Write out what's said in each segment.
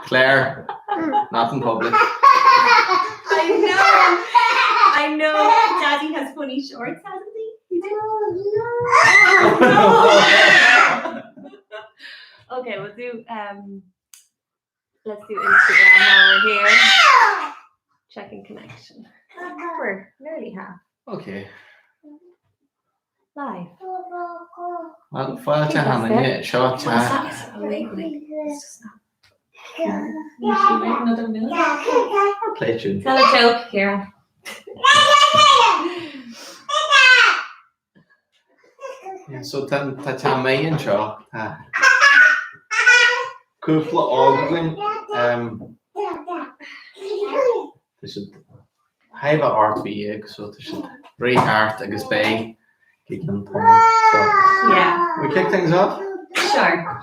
Claire, not in public. I know. Daddy has funny shorts, hasn't he? You do? Okay, we'll do. Let's do Instagram while we're here. Checking connection. We're nearly half. Okay. Live. Well, file to Hannah, short chat. Another minute. Play tune. Tell a joke, Ciaran. So then, ta main show. Couple ogling. They should have a RP, so they should break heart agus bay. So Yeah. we kick things off. Sure.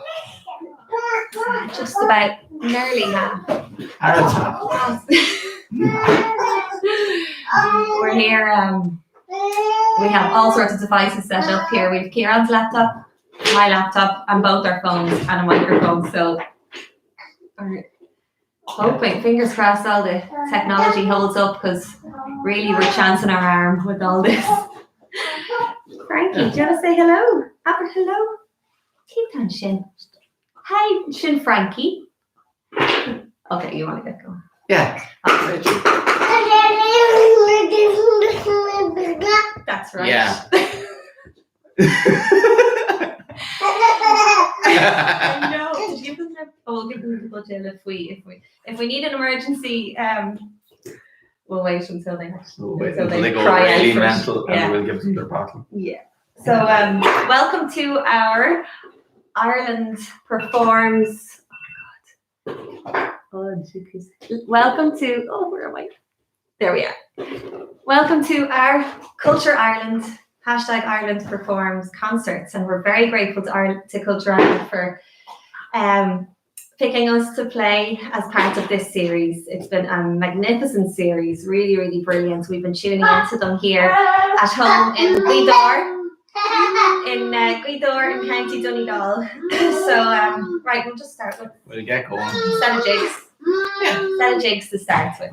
Just about nearly half. We're here. We have all sorts of devices set up here. We have Ciaran's laptop, my laptop, and both our phones and a microphone. So we're hoping, fingers crossed, all the technology holds up because really we're chancing our arm with all this. Frankie, do you want to say hello? Hello. Keep on Shin. Hi, Shin Frankie. Okay, you want to get going? Yeah. That's right. Yeah. I know. Did you give them we'll give them the till if we need an emergency. We'll wait until they go cry really out mental, yeah. and we'll give them their bottle. Yeah. So welcome to our Ireland Performs. Welcome to where am I? There we are. Welcome to our Culture Ireland #Ireland Performs concerts, and we're very grateful to Culture Ireland for picking us to play as part of this series. It's been a magnificent series, really, really brilliant. We've been tuning into them here at home in Gweedore, in County Donegal. So, right, we'll just start with. We'll get going. Set of jigs. Yeah. Set of jigs to start with.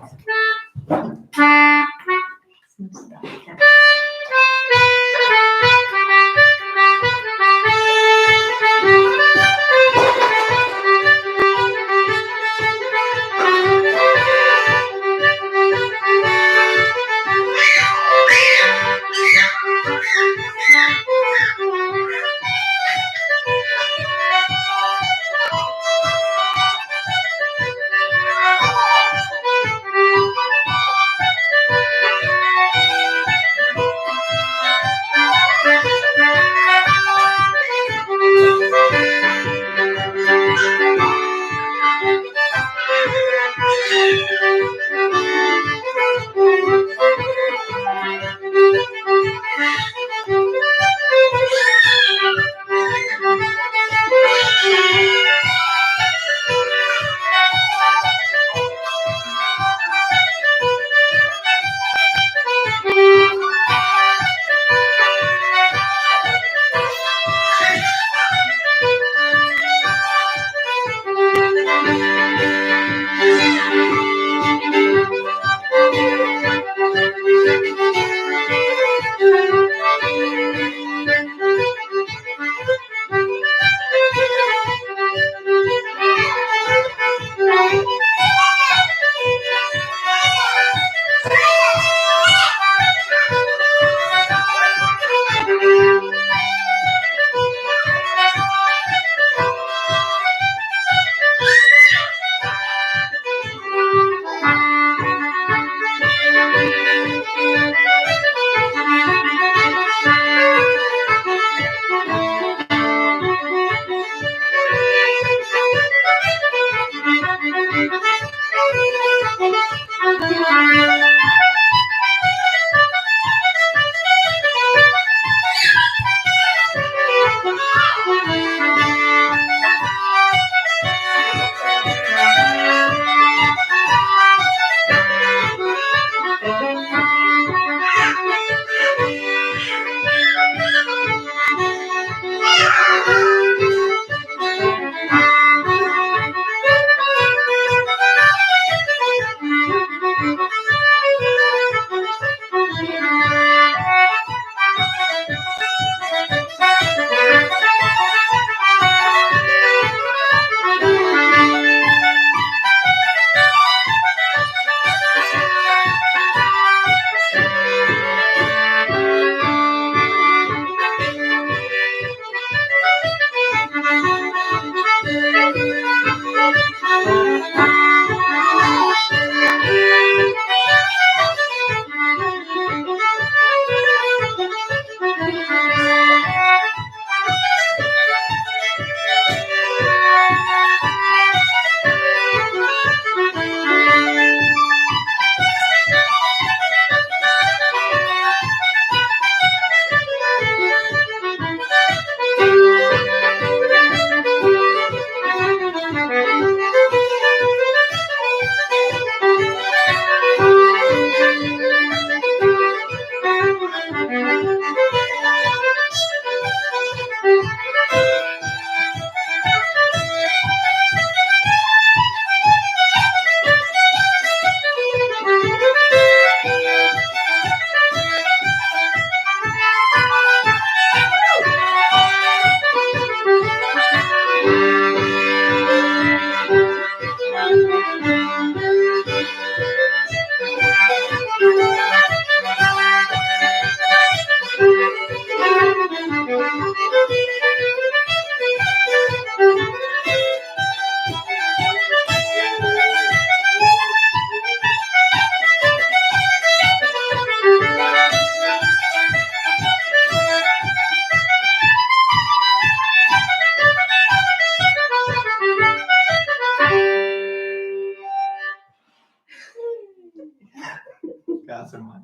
That's mine.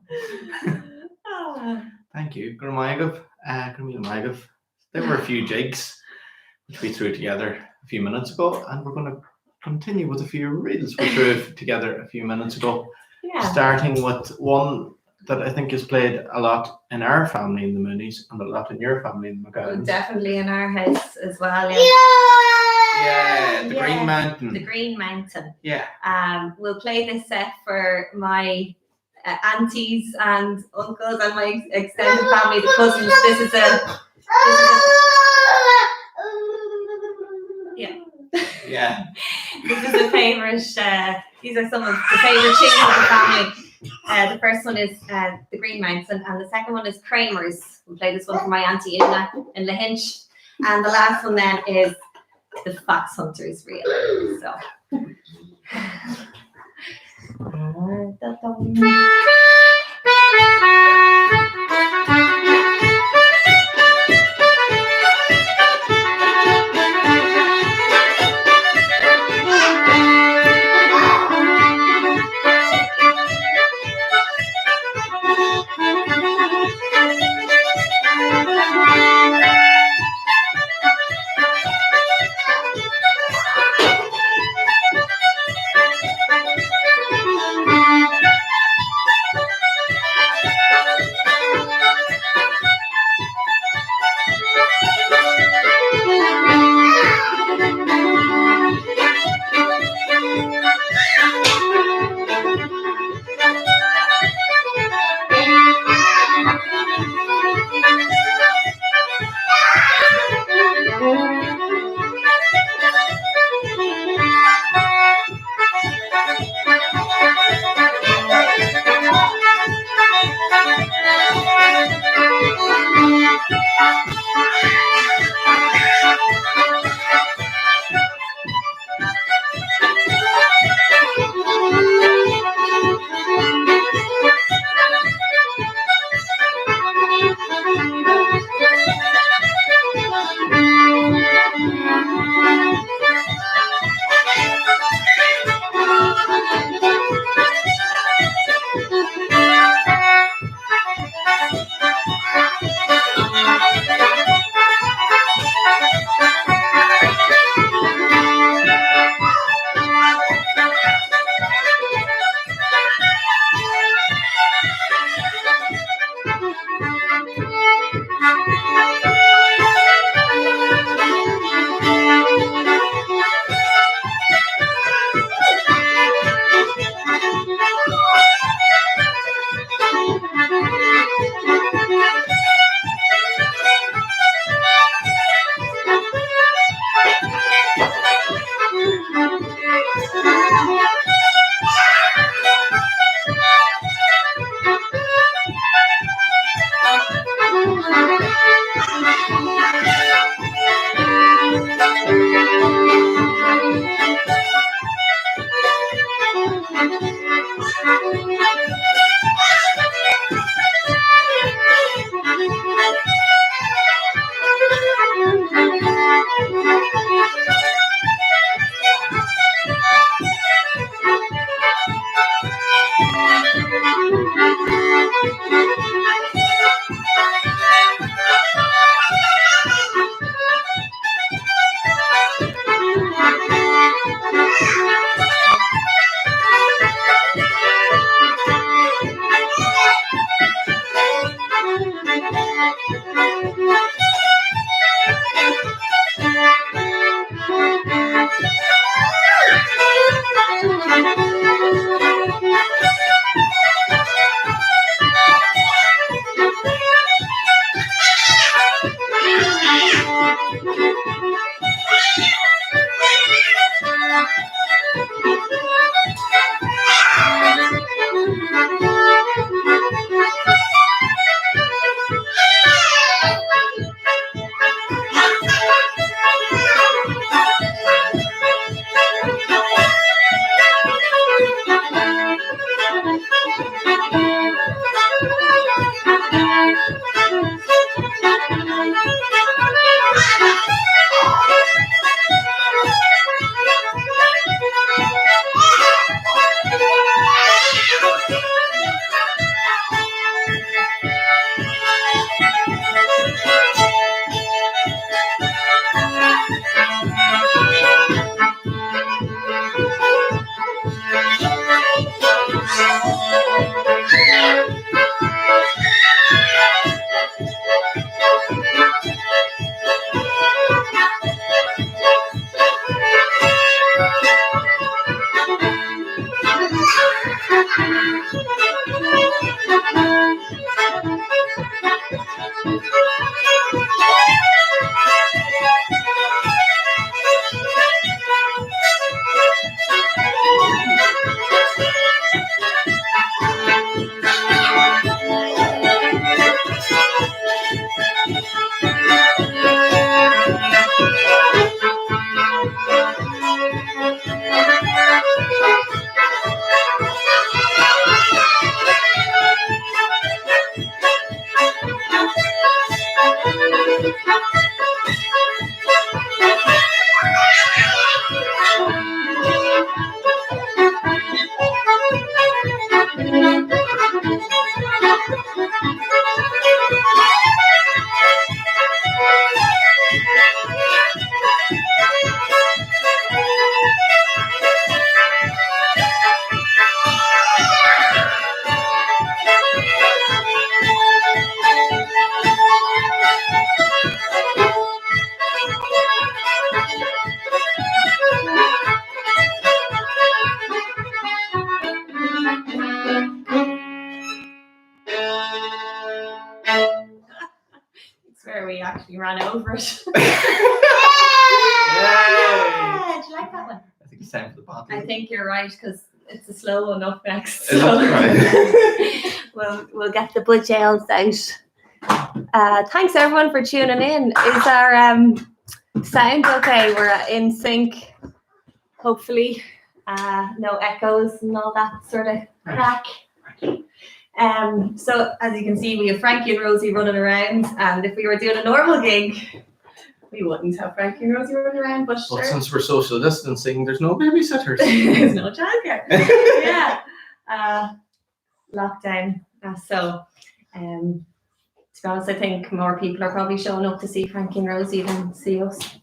Ah. Thank you. There were a few jigs which we threw together a few minutes ago, and we're going to continue with a few reels we threw together a few minutes ago. Yeah. Starting with one that I think is played a lot in our family in the Moonies and a lot in your family in the McGowan's. Definitely in our house as well. Yeah, the Green Mountain. The Green Mountain. Yeah. We'll play this set for my aunties and uncles and my extended family, the cousins. This is a Yeah. This is a favourite. These are some of the favourite tunes of the family. The first one is The Green Mountain, and the second one is Kramer's. We'll play this one for my auntie Una in Lahinch, and the last one then is The Fox Hunter's Reel. So. actually ran over it. Yay! Yeah, do you like that one? I think it's time for the bottle. I think you're right because it's a slow one up next. Is that we'll get the blood gels out. Thanks everyone for tuning in. Is our sound okay? We're in sync. Hopefully, no echoes and all that sort of crack. So as you can see, we have Frankie and Rosie running around, and if we were doing a normal gig, we wouldn't have Frankie and Rosie running around. But Well, sure, since we're social distancing, there's no babysitters. there's no childcare. Yeah, lockdown. To be honest, I think more people are probably showing up to see Frankie and Rosie than see us.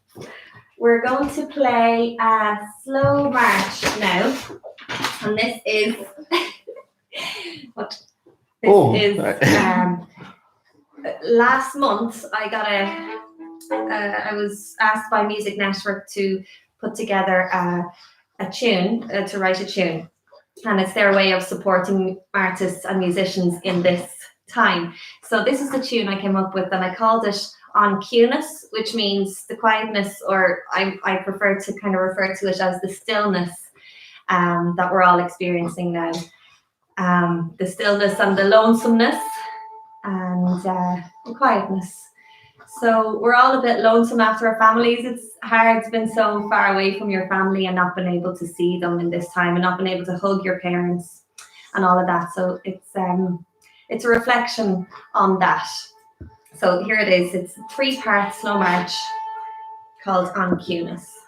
We're going to play a slow march now, and this is what this is. Last month, I was asked by Music Network to put together a tune, to write a tune, and it's their way of supporting artists and musicians in this time. So this is the tune I came up with, and I called it On Cueness, which means the quietness, or I prefer to kind of refer to it as the stillness that we're all experiencing now. The stillness and the lonesomeness and the quietness. So we're all a bit lonesome after our families. It's hard, been so far away from your family and not been able to see them in this time and not been able to hug your parents and all of that. So it's a reflection on that. So here it is. It's a 3-part slow march called On Cueness.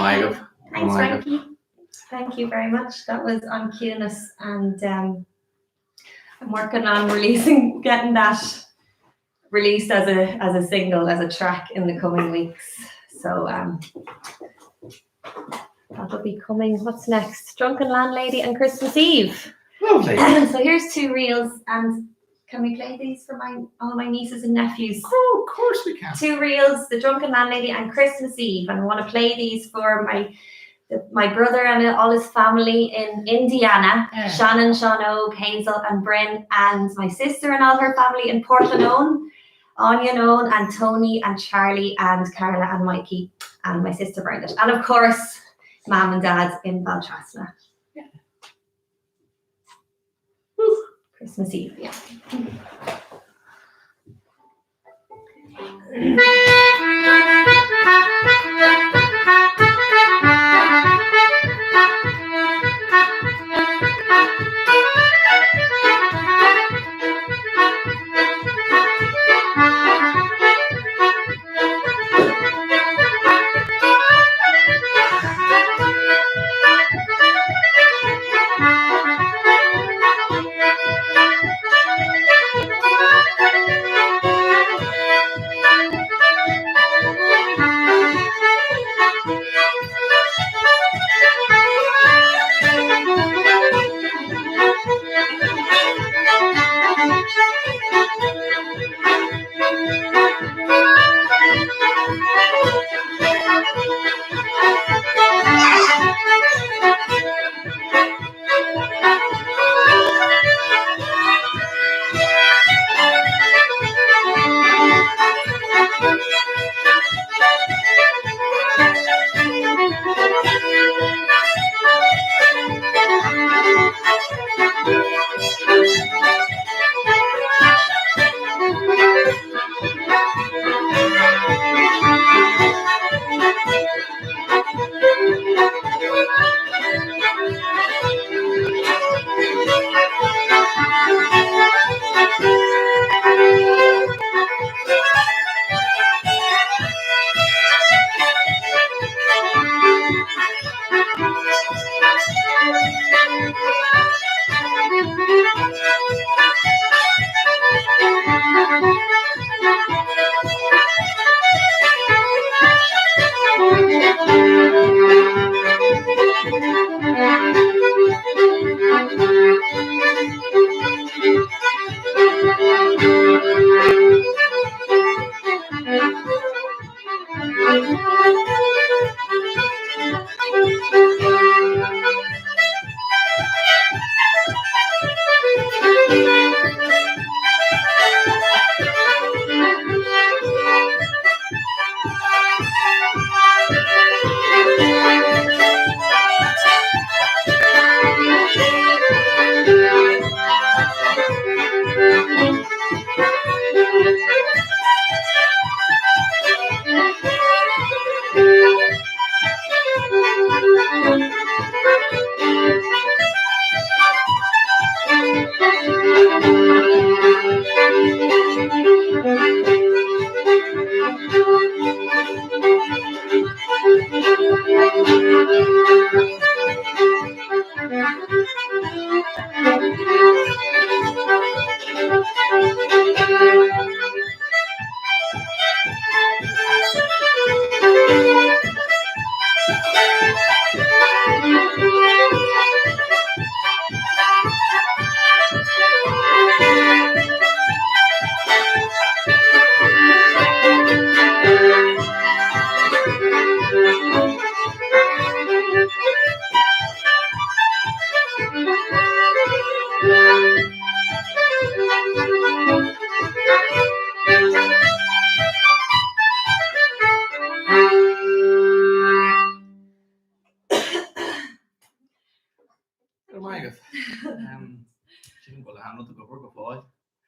Maonaigh. Thanks, Frankie. Thank you very much. That was on cueness, and I'm working on getting that released as a single, as a track in the coming weeks. So that'll be coming. What's next? Drunken Landlady and Christmas Eve. Lovely. So here's 2 reels, and can we play these for all my nieces and nephews? Oh, of course we can. 2 reels, The Drunken Landlady and Christmas Eve, and I want to play these for my brother and all his family in Indiana, Shannon, Sean Oak, Hazel and Bryn, and my sister and all her family in Portland, Anya Noan and Tony and Charlie and Carla and Mikey and my sister Bernadette, and of course Mum and Dad in Baltrasna. Yeah. Christmas Eve, yeah.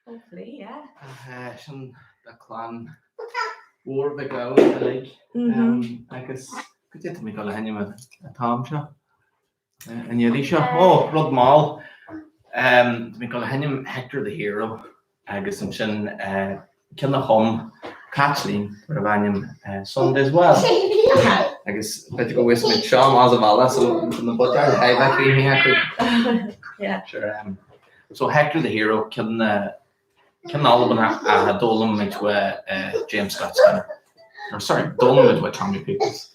Hopefully, yeah. Sin the clan war big out like agus go dé mé go henne me a tám seo an dí seo ó rud má mé go hennim Hector the hero agus an sin cinna chum Kathleen ar a bhaim Sunday as well. agus bit go wis mit Sean as a vala so na butter hey back here. Yeah. Sure. So Hector the hero can all of them had Dolan with James Scott Skinner. Or sorry, Dolan with Tommy Peoples.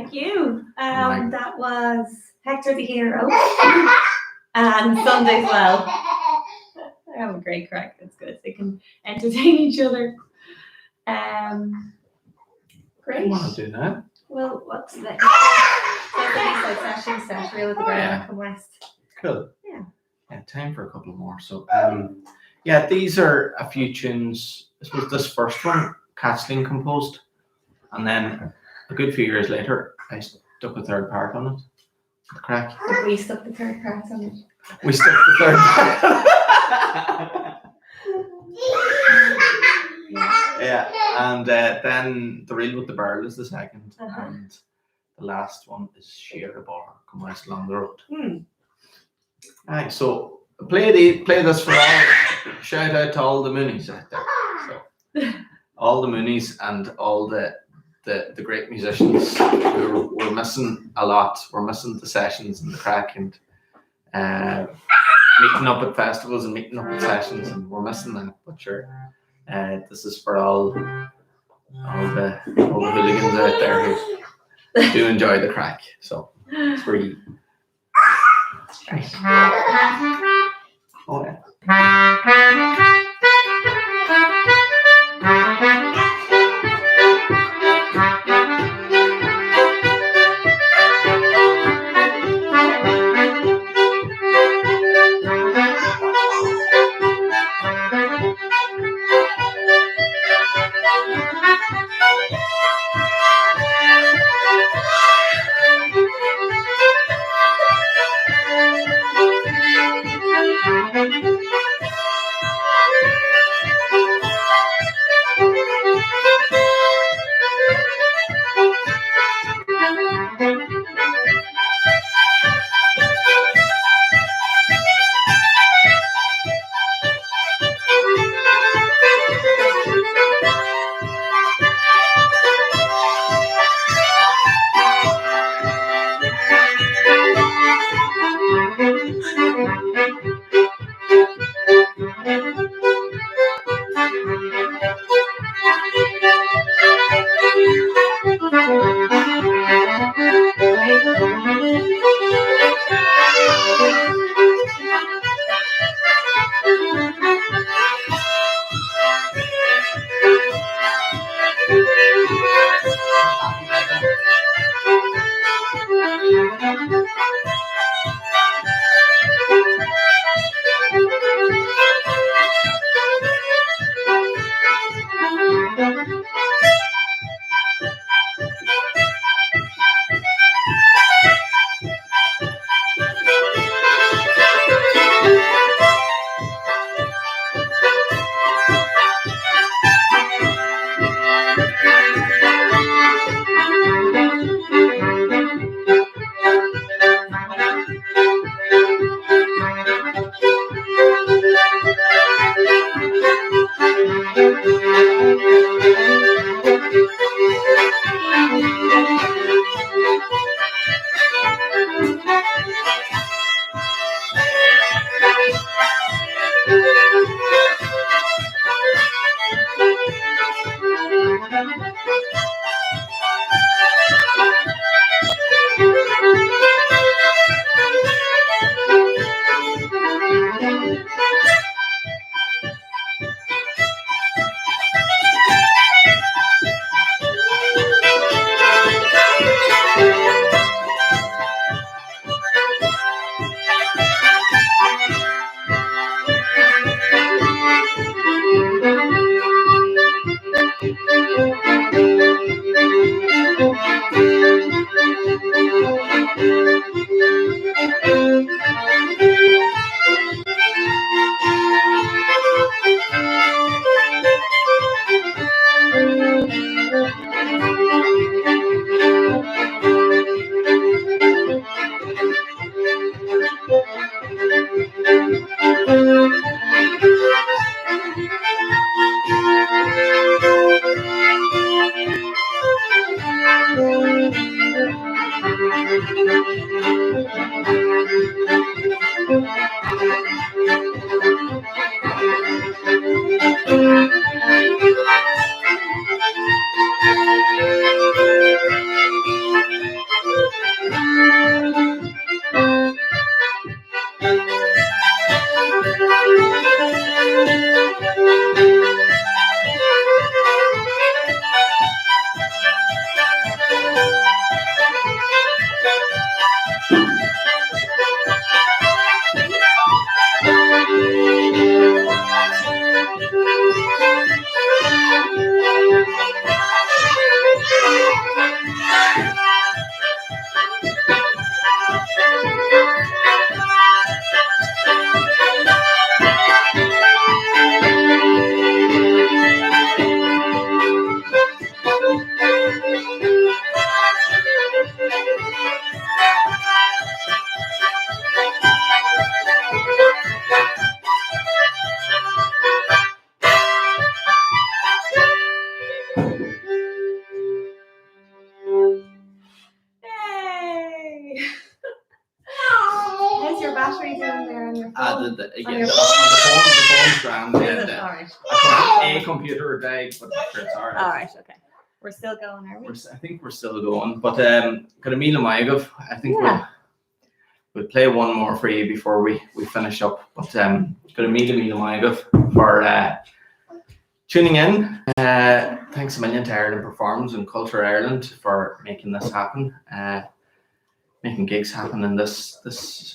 Thank you. Right. That was Hector the Hero and Sunday as well. They have a great crack. It's good. They can entertain each other. Great. What want to do now? Well, what's the session set real with the ground come west. Cool. Yeah. Time for a couple more. So these are a few tunes. This was this first one, Kathleen composed, and then a good few years later, I stuck a third part on it. The crack. But we stuck the third part on it. We stuck the third part. Yeah, and then the reel with the barrel is the second, and the last one is Sheer Bar, Come West Along the Road. Alright, so play this for all. Shout out to all the Moonies out there. So all the Moonies and all the great musicians who we're missing a lot. We're missing the sessions and the crack and meeting up at festivals and meeting up at sessions, and we're missing that. But sure, this is for all the hooligans out there who do enjoy the crack. So it's for you. Right. Oh yeah. What were you doing there on your phone? The phone's grand. Yeah, Alright. a computer died, but it's alright. Alright, okay. We're still going, are we? I think we're still going, but got a meal of Maonaigh. I think we'll play one more for you before we finish up. But got a meal of Maonaigh for tuning in. Thanks a million to Ireland Performs and Culture Ireland for making this happen. Making gigs happen in this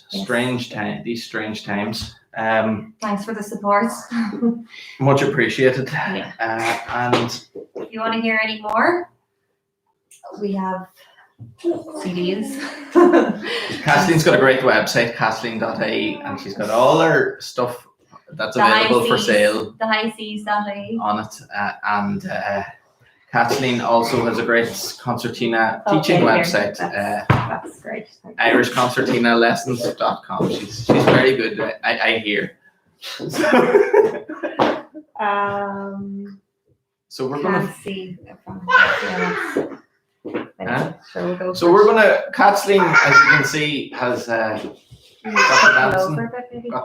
strange time, these strange times. Thanks for the support. Much appreciated. Yeah. And if you want to hear any more, we have CDs. Kathleen's got a great website, kathleen.ie, and she's got all her stuff that's available for sale. The highseas.ie on it. And Kathleen also has a great concertina teaching website. That's great. IrishConcertinaLessons.com. She's very good. I hear. So we're gonna see. So we're gonna. Kathleen, as you can see, has got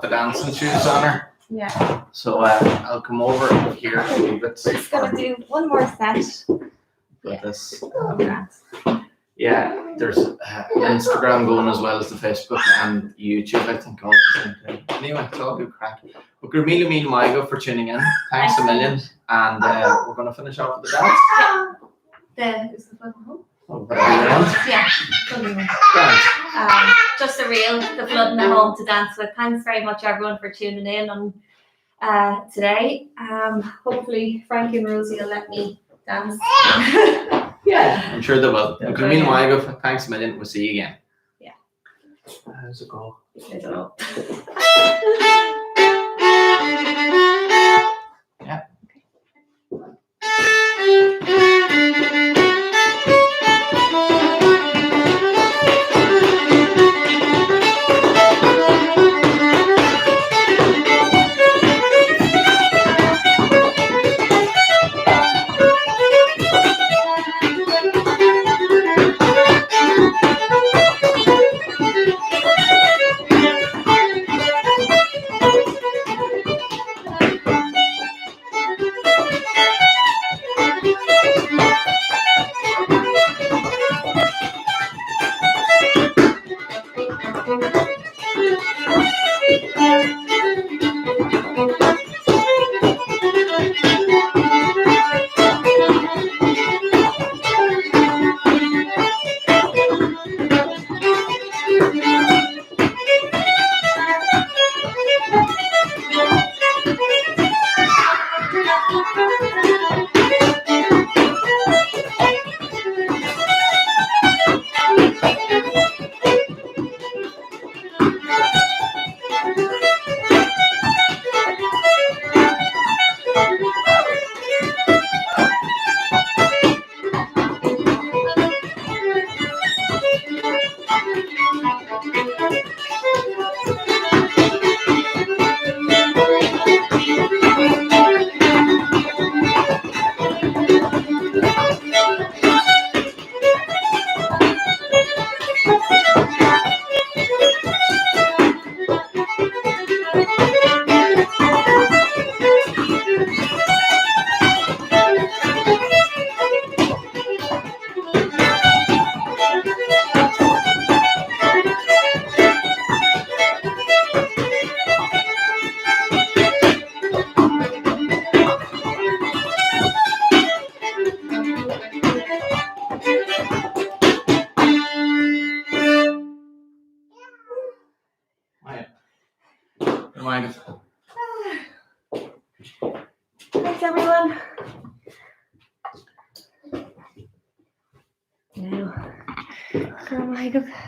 the dancing shoes on her. Yeah. So I'll come over here a little bit. Just gonna do one more set. This. Yeah, there's Instagram going as well as the Facebook and YouTube, I think, all at the same time. Anyway, it's all good crack. But Gurmila Mean Maonaigh for tuning in. Thanks a million. And we're going to finish off with the dance. Is the flood home? Yeah. Just the flood in the home to dance with. Thanks very much, everyone, for tuning in on today. Hopefully, Frankie and Rosie will let me dance. Yeah, I'm sure they will. Gurmila Maonaigh, thanks a million. We'll see you again. Yeah. How's it go? I don't know. Yeah.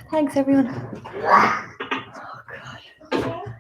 Thanks, everyone. Thanks, everyone.